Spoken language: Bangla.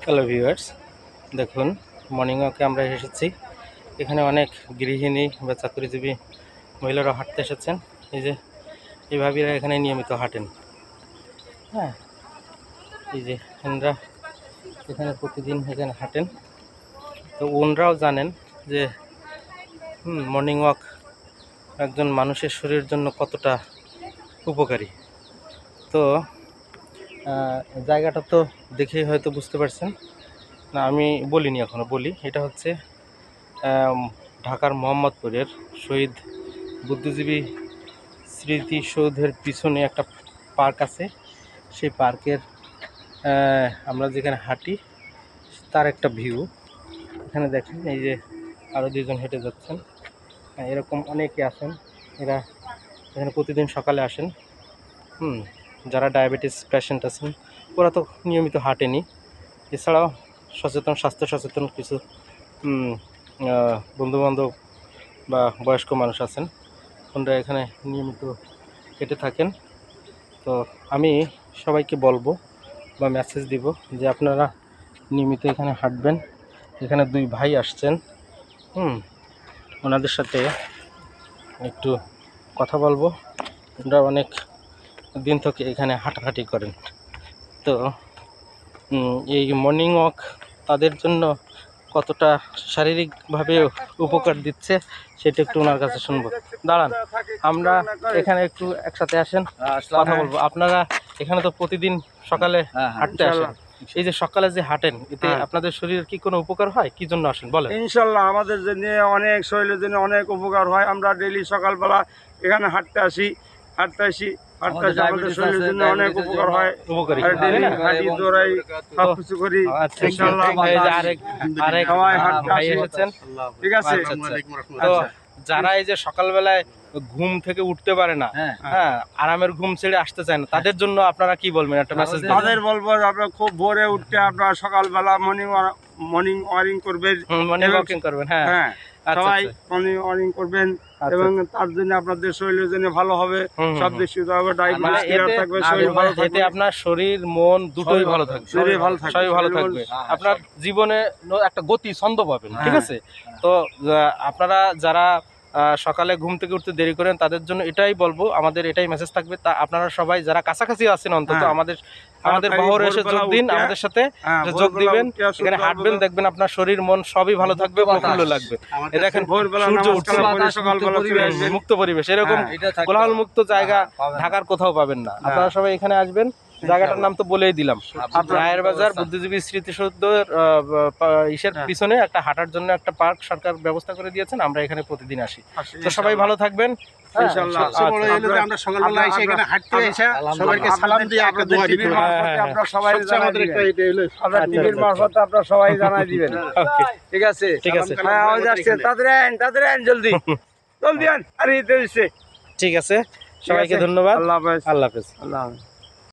হ্যালো ভিউয়ার্স, দেখুন মর্নিং ওয়াকে আমরা এসেছি। এখানে অনেক গৃহিণী বা চাকরিজীবী মহিলারা হাঁটতে এসেছেন। এই যে এই ভাবিরা এখানে নিয়মিত হাঁটেন। হ্যাঁ, এই যে এনারা এখানে প্রতিদিন এখানে হাঁটেন। তো ওনরাও জানেন যে মর্নিং ওয়াক একজন মানুষের শরীরের জন্য কতটা উপকারী। তো জায়গাটা তো দেখেই হয়তো বুঝতে পারছেন না, আমি বলিনি, এখনও বলি। এটা হচ্ছে ঢাকার মোহাম্মদপুরের শহীদ বুদ্ধিজীবী স্মৃতিসৌধের পিছনে একটা পার্ক আছে। সেই পার্কের আমরা যেখানে হাঁটি তার একটা ভিউ। এখানে দেখেন এই যে আরও দুজন হেঁটে যাচ্ছেন। এরকম অনেকে আছেন, এরা এখানে প্রতিদিন সকালে আসেন। যারা ডায়াবেটিস পেশেন্ট আছেন ওরা তো নিয়মিত হাঁটেনি, এছাড়াও স্বাস্থ্য সচেতন কিছু বন্ধুবান্ধব বা বয়স্ক মানুষ আছেন, ওনারা এখানে নিয়মিত হেঁটে থাকেন। তো আমি সবাইকে বলবো বা মেসেজ দিব যে আপনারা নিয়মিত এখানে হাঁটবেন। এখানে দুই ভাই আসছেন, ওনাদের সাথে একটু কথা বলবো। ওনারা অনেক দিন থেকে এখানে হাঁটাহাঁটি করেন। তো এই মর্নিং ওয়াক তাদের জন্য কতটা শারীরিকভাবে উপকার দিচ্ছে সেটা একটু ওনার কাছে শুনবো। দাঁড়ান, আমরা এখানে একটু একসাথে আসেন, কথা বলবো। আপনারা এখানে তো প্রতিদিন সকালে হাঁটতে আসেন, এই যে সকালে যে হাঁটেন এতে আপনাদের শরীরের কি কোনো উপকার হয়? কি জন্য আসেন বলেন? ইনশাল্লাহ আমাদের জন্য অনেক, শরীরের জন্য অনেক উপকার হয়। আমরা ডেইলি সকালবেলা এখানে হাঁটতে আসি আমাদের শরীরের জন্য অনেক উপকার হয়। ডেইলি হাঁটি, দৌড়াই, সবকিছু করি। ইনশাল্লাহ আরেক ভাই এসেছেন, ঠিক আছে। তো যারা এই যে সকালবেলায় ঘুম থেকে উঠতে পারে না, আরামের ঘুম ছেড়ে আসতে চায় না, তাদের জন্য আপনারা কি বলবেন? একটা মেসেজ তাদের বলবো আপনারা খুব ভোরে উঠতে আপনারা সকালবেলা মর্নিং ওয়াকিং করবেন। হ্যাঁ, সবাই মর্নিং ওয়াকিং করবেন এবং তার জন্য আপনাদের শরীরের জন্য ভালো হবে। সব দিক সুবিধা হবে, ডায়াবেটিস ক্লিয়ার থাকবে, শরীর ভালো থাকবে। এতে আপনার শরীর মন দুটোই ভালো থাকবে, শরীর ভালো থাকবে, সবই ভালো থাকবে। আপনার জীবনে একটা গতি ছন্দ পাবেন, ঠিক আছে। তো আপনারা যারা সকালে ঘুম থেকে উঠতে দেরি করেন তাদের জন্য এটাই বলবো, আমাদের এটাই মেসেজ থাকবে। তা আপনারা সবাই যারা কাছাকাছি আছেন অন্তত আমাদের বহরে এসে যোগ দিন, আমাদের সাথে যোগ দিবেন, এখানে হাঁটবেন, দেখবেন আপনার শরীর মন সবই ভালো থাকবে, প্রফুল্ল লাগবে। দেখেন সূর্য উঠছে, মুক্ত পরিবেশ, এরকম কোলাহল মুক্ত জায়গা ঢাকার কোথাও পাবেন না। আপনারা সবাই এখানে আসবেন। জায়গাটার নাম তো বলেই দিলাম, রায়ের বাজার বুদ্ধিজীবী স্মৃতিসৌধের ইসের পিছনে একটা হাঁটার জন্য একটা পার্ক সরকার ব্যবস্থা করে দিয়েছেন। আমরা এখানে প্রতিদিন আসি। তো সবাই ভালো থাকবেন। ঠিক আছে, সবাইকে ধন্যবাদ। আল্লাহ হাফেজ।